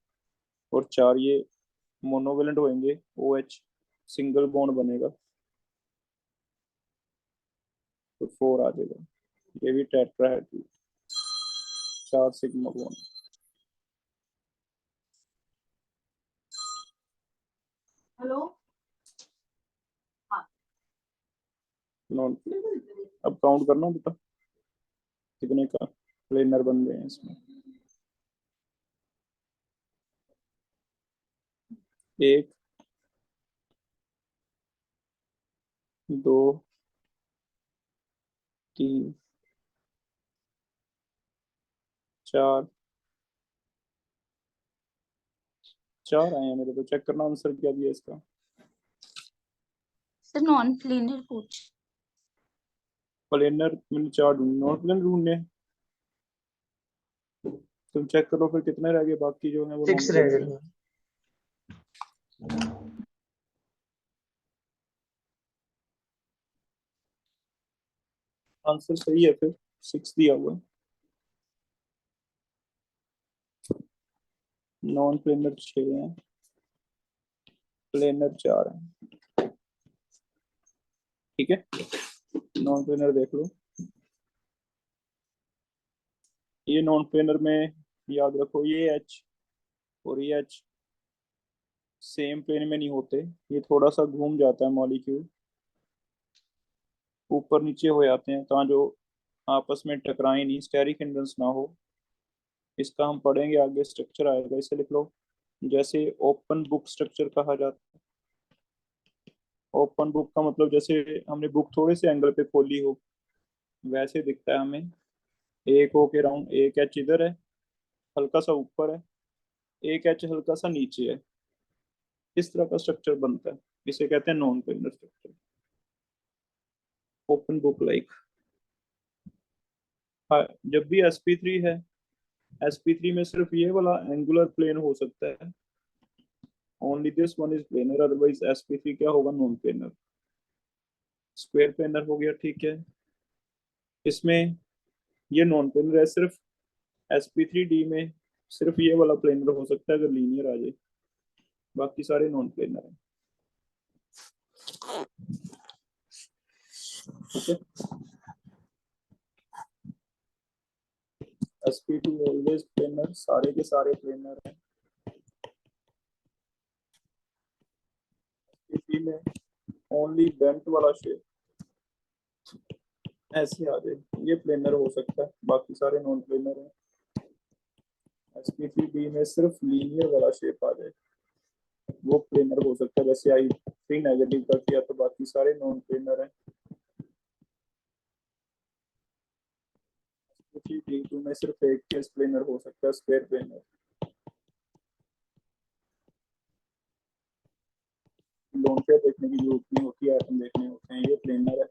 और 4, ये मोनोवेलेंट होंगे। OH सिंगल बॉन्ड बनेगा, तो 4 आ जाएगा। ये भी tetrahedral, 4 sigma bond. Hello. Non अब काउंट करना बेटा, कितने का प्लेनर बन गए हैं इसमें। 1 2 3 4 4 आए हैं मेरे को, चेक करना आंसर क्या दिया इसका। सर नॉन प्लेनर पूछ। प्लेनर मैंने 4 ढूंढे, नॉन प्लेनर ढूंढने हैं। तुम चेक करो फिर कितने रह गए, बाकी जो है वो नॉन 6 रह प्लेनर है। गए। आंसर सही है फिर, 6 दिया हुआ है। नॉन प्लेनर 6 हैं, प्लेनर 4 हैं। ठीक है, नॉन प्लेनर देख लो। ये नॉन प्लेनर में याद रखो, ये H और ये H सेम प्लेन में नहीं होते, ये थोड़ा सा घूम जाता है मॉलिक्यूल, ऊपर नीचे हो जाते हैं, ताकि जो आपस में टकराए नहीं, स्टेरिक हिंड्रेंस ना हो। इसका हम पढ़ेंगे आगे, स्ट्रक्चर आएगा, इसे लिख लो। जैसे ओपन बुक स्ट्रक्चर कहा जाता है। ओपन बुक का मतलब जैसे हमने बुक थोड़े से एंगल पे खोली हो, वैसे दिखता है हमें। एक O के राउंड, एक H इधर है, हल्का सा ऊपर है, एक H हल्का सा नीचे है। इस तरह का स्ट्रक्चर बनता है, इसे कहते हैं non planar structure, open book like. हाँ, जब भी sp3 है, sp3 में सिर्फ ये वाला एंगुलर प्लेन हो सकता है, only this one is planar, otherwise sp3 क्या होगा? Non planar. स्क्वायर प्लेनर हो गया, ठीक है। इसमें ये नॉन प्लेनर है, सिर्फ sp3d में सिर्फ ये वाला प्लेनर हो सकता है अगर लीनियर आ जाए, बाकी सारे नॉन प्लेनर हैं। ठीक है, sp2 ऑलवेज प्लेनर, सारे के सारे प्लेनर हैं। sp3 में ओनली बेंट वाला शेप, ऐसे आ जाए, ये प्लेनर हो सकता है, बाकी सारे नॉन प्लेनर हैं। sp3b में सिर्फ लीनियर वाला शेप आ जाए वो प्लेनर हो सकता है। जैसे आई 3 नेगेटिव का किया तो बाकी सारे नॉन प्लेनर हैं। sp3b2 में सिर्फ एक केस प्लेनर हो सकता है, स्क्वायर प्लेनर। लोन पे देखने की जरूरत नहीं होती, आइटम देखने होते हैं। ये प्लेनर है,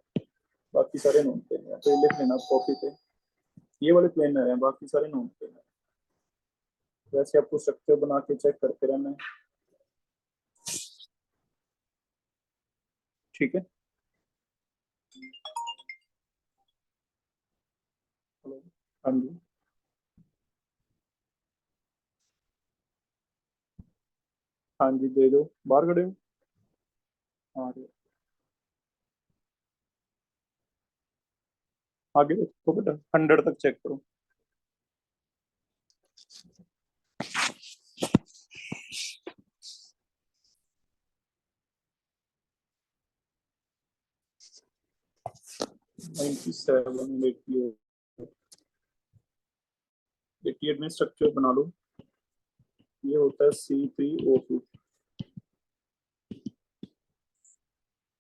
बाकी सारे नॉन प्लेनर है, तो ये लिख लेना कॉपी पे। ये वाले प्लेनर है, बाकी सारे नॉन प्लेनर। वैसे आपको स्ट्रक्चर बना के चेक करते रहना है, ठीक है। हेलो, हाँ जी, हाँ जी, दे दो। बाहर खड़े हो? हाँ जी। आगे देखो बेटा, 100 तक चेक करो। नाइन्टी सेवन, 88 में स्ट्रक्चर बना लो। ये होता है C3O2।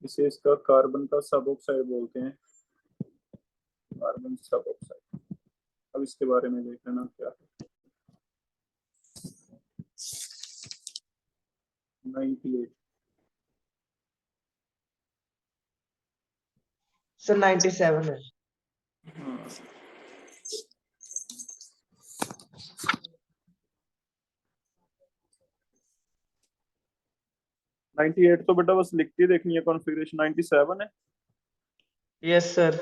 इसे इसका कार्बन का सब ऑक्साइड बोलते हैं, कार्बन सब ऑक्साइड। अब इसके बारे में देख लेना क्या है। 98। सर 97 है। हाँ, 98 तो बेटा बस लिख के देखनी है, कॉन्फ़िगरेशन 97 है। Yes sir.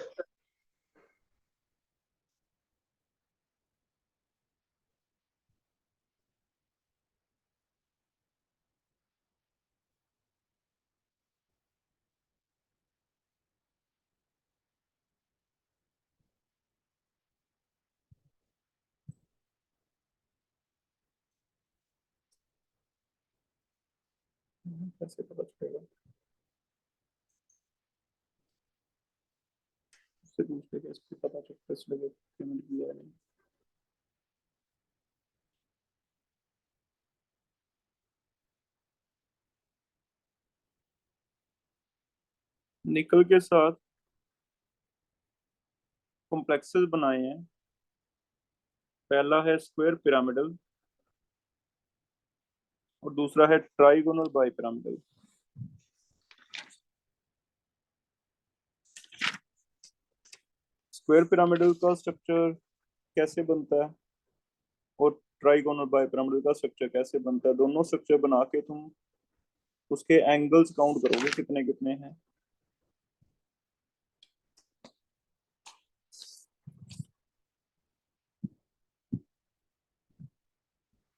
कैसे पता चलेगा? उससे पूछ के कैसे पता चलता है इसलिए पेमेंट किया है नहीं। निकल के साथ कॉम्प्लेक्सेस बनाए हैं। पहला है स्क्वायर पिरामिडल और दूसरा है trigonal bi pyramidal. Square pyramidal का स्ट्रक्चर कैसे बनता है और ट्राइगोनल बाई पिरामिडल का स्ट्रक्चर कैसे बनता है, दोनों स्ट्रक्चर बना के तुम उसके एंगल्स काउंट करोगे कितने कितने हैं।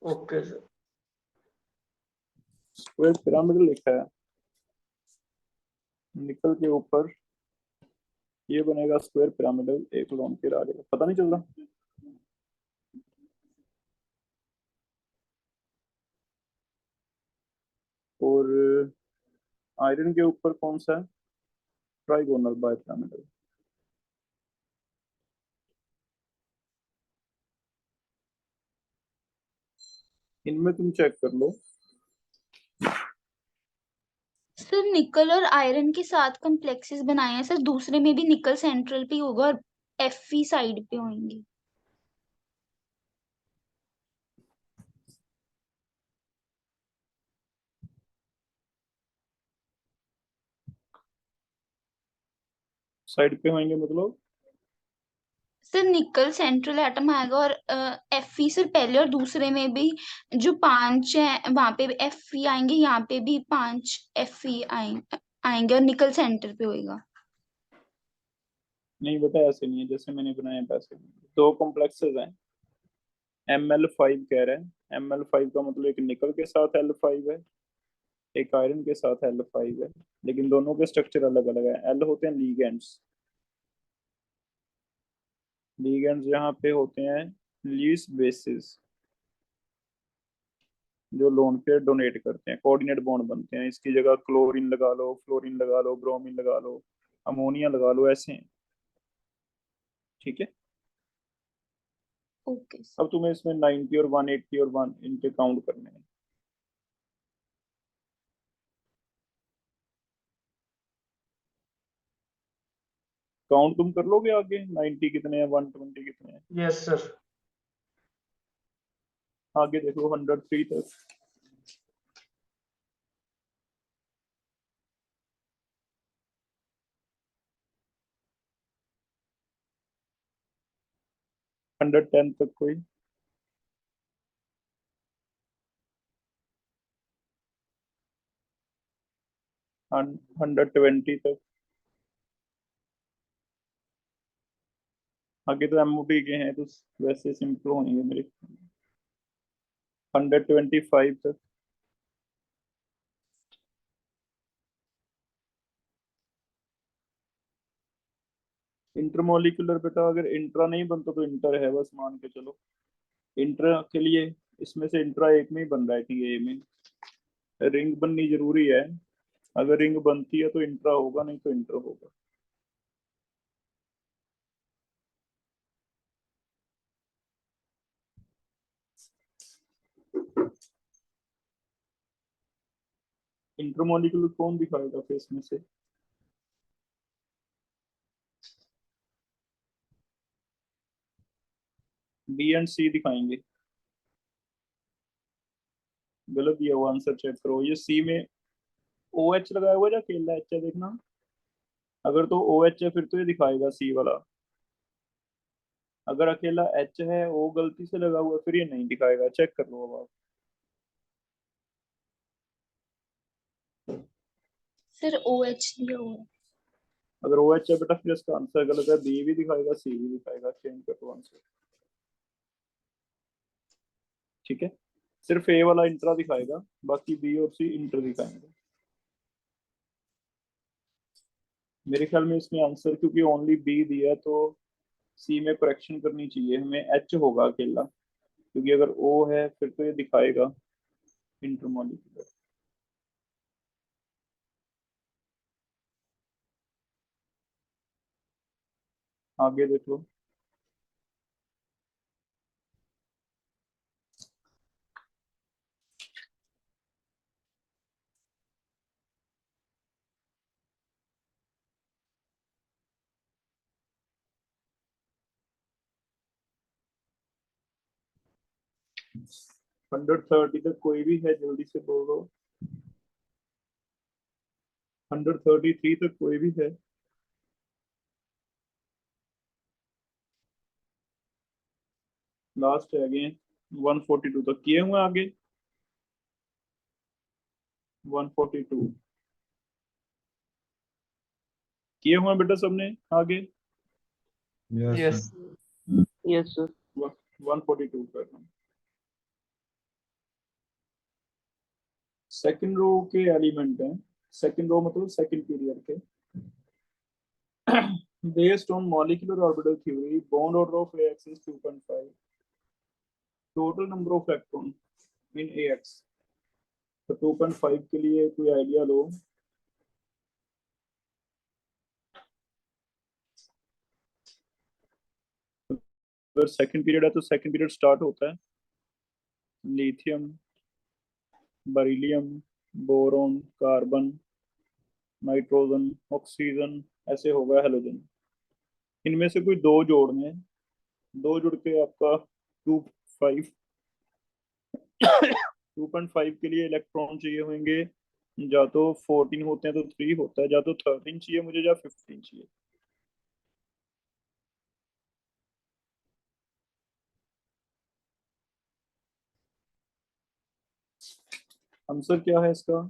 Okay sir. स्क्वायर पिरामिडल लिखा है, निकल के ऊपर ये बनेगा स्क्वायर पिरामिडल, एक लोन के आ जाएगा, पता नहीं चल रहा। और आयरन के ऊपर कौन सा है? Trigonal bi pyramidal. इनमें तुम चेक कर लो। सर निकल और आयरन के साथ कॉम्प्लेक्सेस बनाए हैं सर, दूसरे में भी निकल सेंट्रल पे होगा और Fe साइड पे होंगे। साइड पे होंगे मतलब? सर निकल सेंट्रल एटम आएगा और Fe सर पहले और दूसरे में भी जो 5 है वहां पे भी Fe आएंगे, यहाँ पे भी 5 Fe आएंगे और निकल सेंटर पे होएगा। नहीं बेटा, ऐसे नहीं है जैसे मैंने बनाया वैसे नहीं। दो कॉम्प्लेक्सेस हैं, Ml5 कह रहे हैं। Ml5 का मतलब एक निकल के साथ L5 है, एक आयरन के साथ L5 है, लेकिन दोनों के स्ट्रक्चर अलग अलग है। L होते हैं लीगेंड्स। लीगेंड्स यहाँ पे होते हैं लीस बेसिस, जो लोन पे डोनेट करते हैं, कोऑर्डिनेट बॉन्ड बनते हैं। इसकी जगह क्लोरीन लगा लो, फ्लोरीन लगा लो, ब्रोमीन लगा लो, अमोनिया लगा लो, ऐसे हैं। ठीक है। ओके अब तुम्हें इसमें 90 और 180 और 1 इनके काउंट करने हैं। काउंट तुम कर लोगे आगे, 90 कितने हैं, 120 कितने हैं? Yes sir. आगे देखो 103 तक। हंड्रेड टेन तक कोई? 120 तक? आगे तो एमओटी के हैं तो वैसे सिंपल होंगे मेरे। 125 तक? इंटरमोलिकुलर बेटा अगर इंट्रा नहीं बनता तो इंटर है, बस मान के चलो। इंट्रा के लिए इसमें से इंट्रा एक में ही बन रहा है कि ए में रिंग बननी जरूरी है। अगर रिंग बनती है तो इंट्रा होगा, नहीं तो इंटर होगा। इंटरमोलिकुलर कौन दिखाएगा फिर इसमें से? बी एंड सी दिखाएंगे। गलत दिया हुआ आंसर चेक करो। ये सी में ओ एच लगाया हुआ है या अकेला एच है देखना। अगर तो ओ एच है फिर तो ये दिखाएगा सी वाला। अगर अकेला एच है, ओ गलती से लगा हुआ है, फिर ये नहीं दिखाएगा। चेक कर लो अब आप। सर ओ एच दिया हुआ है। अगर ओ एच है बेटा फिर इसका आंसर गलत है। बी भी दिखाएगा, सी भी दिखाएगा। चेंज कर दो आंसर। ठीक है, सिर्फ ए वाला इंट्रा दिखाएगा, बाकी बी और सी इंटर दिखाएंगे। मेरे ख्याल में इसमें आंसर क्योंकि ओनली बी दिया है तो सी में करेक्शन करनी चाहिए हमें। एच होगा अकेला, क्योंकि अगर ओ है फिर तो ये दिखाएगा इंटरमोलिकुलर। आगे देखो। हंड्रेड थर्टी तक कोई भी है, जल्दी से बोलो। 133 तक कोई भी है? लास्ट है अगेन 142 तक किए हुए आगे। 142 किए हुए बेटा सबने आगे। Yes yes. Sir. Yes sir. 142 करना। सेकंड रो के एलिमेंट हैं। सेकंड रो मतलब सेकंड पीरियड के। based on molecular orbital theory, bond order of AX is 2.5. Total number of electron in AX, तो 2.5 के लिए कोई आइडिया लो। अगर सेकंड पीरियड है तो सेकंड पीरियड स्टार्ट होता है lithium, beryllium, boron, carbon, nitrogen, oxygen, ऐसे होगा हेलोजन। इनमें से कोई दो जोड़ने हैं। दो जुड़ के आपका 2.5 2.5 के लिए इलेक्ट्रॉन चाहिए होंगे। या तो 14 होते हैं तो 3 होता है, या तो 13 चाहिए मुझे या 15 चाहिए। आंसर क्या है इसका?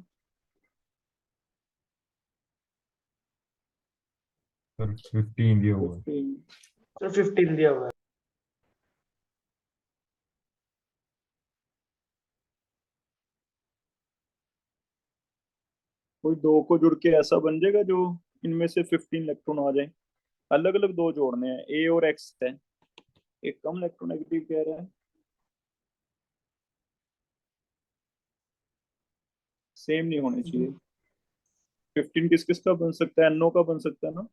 सर 15 दिया हुआ है। 15। सर 15 दिया हुआ है। कोई दो को जुड़ के ऐसा बन जाएगा जो इनमें से 15 इलेक्ट्रॉन आ जाए। अलग अलग दो जोड़ने हैं, ए और एक्स है। एक कम इलेक्ट्रोनेगेटिव कह रहा है। सेम नहीं होने चाहिए। 15 किस किस का बन सकता है? एनओ का बन सकता है ना।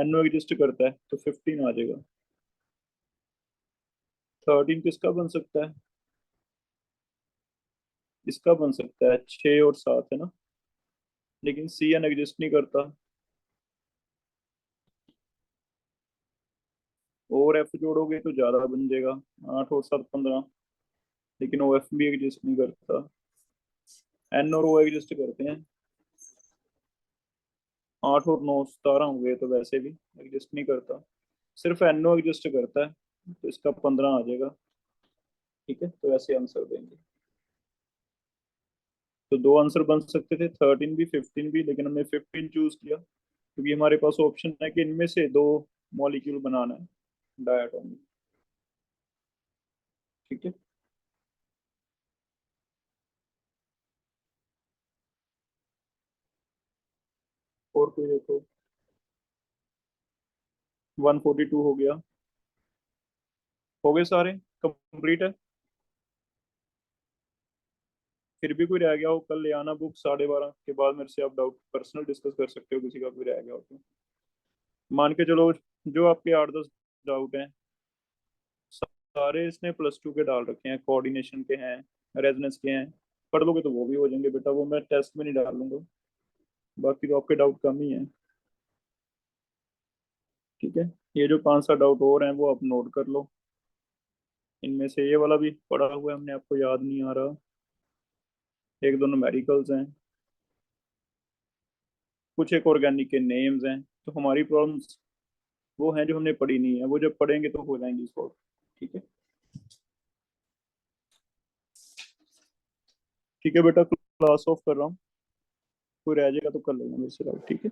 NO एग्जिस्ट करता है तो 15 आ जाएगा। 13 किसका बन सकता है? इसका बन सकता है, 6 और 7 है ना, लेकिन CN एग्जिस्ट नहीं करता। और F जोड़ोगे तो ज्यादा बन जाएगा, 8 और 7 15, लेकिन OF भी एग्जिस्ट नहीं करता। N और O एग्जिस्ट करते हैं, 8 और 9 17 हो गए तो वैसे भी एग्जिस्ट नहीं करता, सिर्फ NO एग्जिस्ट करता है, तो इसका 15 आ जाएगा। ठीक है, तो ऐसे आंसर देंगे। तो दो आंसर बन सकते थे, 13 भी 15 भी, लेकिन हमने 15 चूज किया क्योंकि हमारे पास ऑप्शन है कि इनमें से दो मॉलिक्यूल बनाना है डायटोमिक। ठीक है, और कोई देखो। 142 हो गया, हो गए सारे कंप्लीट है। फिर भी कोई रह गया हो कल ले आना बुक, 12:30 के बाद मेरे से आप डाउट पर्सनल डिस्कस कर सकते हो, किसी का कोई रह गया हो तो। मान के चलो जो आपके 8-10 डाउट हैं सारे इसने +2 के डाल रखे हैं, कोऑर्डिनेशन के हैं, रेजोनेंस के हैं, पढ़ लोगे तो वो भी हो जाएंगे बेटा, वो मैं टेस्ट में नहीं डालूंगा। बाकी तो आपके डाउट कम ही है। ठीक है, ये जो 5-7 डाउट और हैं वो आप नोट कर लो। इनमें से ये वाला भी पढ़ा हुआ है हमने, आपको याद नहीं आ रहा। एक दो न्यूमेरिकल्स हैं, कुछ एक ऑर्गेनिक के नेम्स हैं। तो हमारी प्रॉब्लम्स वो हैं जो हमने पढ़ी नहीं है, वो जब पढ़ेंगे तो हो जाएंगी सॉल्व। ठीक है, ठीक है बेटा, क्लास ऑफ कर रहा हूँ, कोई रह जाएगा तो कर लेना मेरे से डाउट। ठीक है।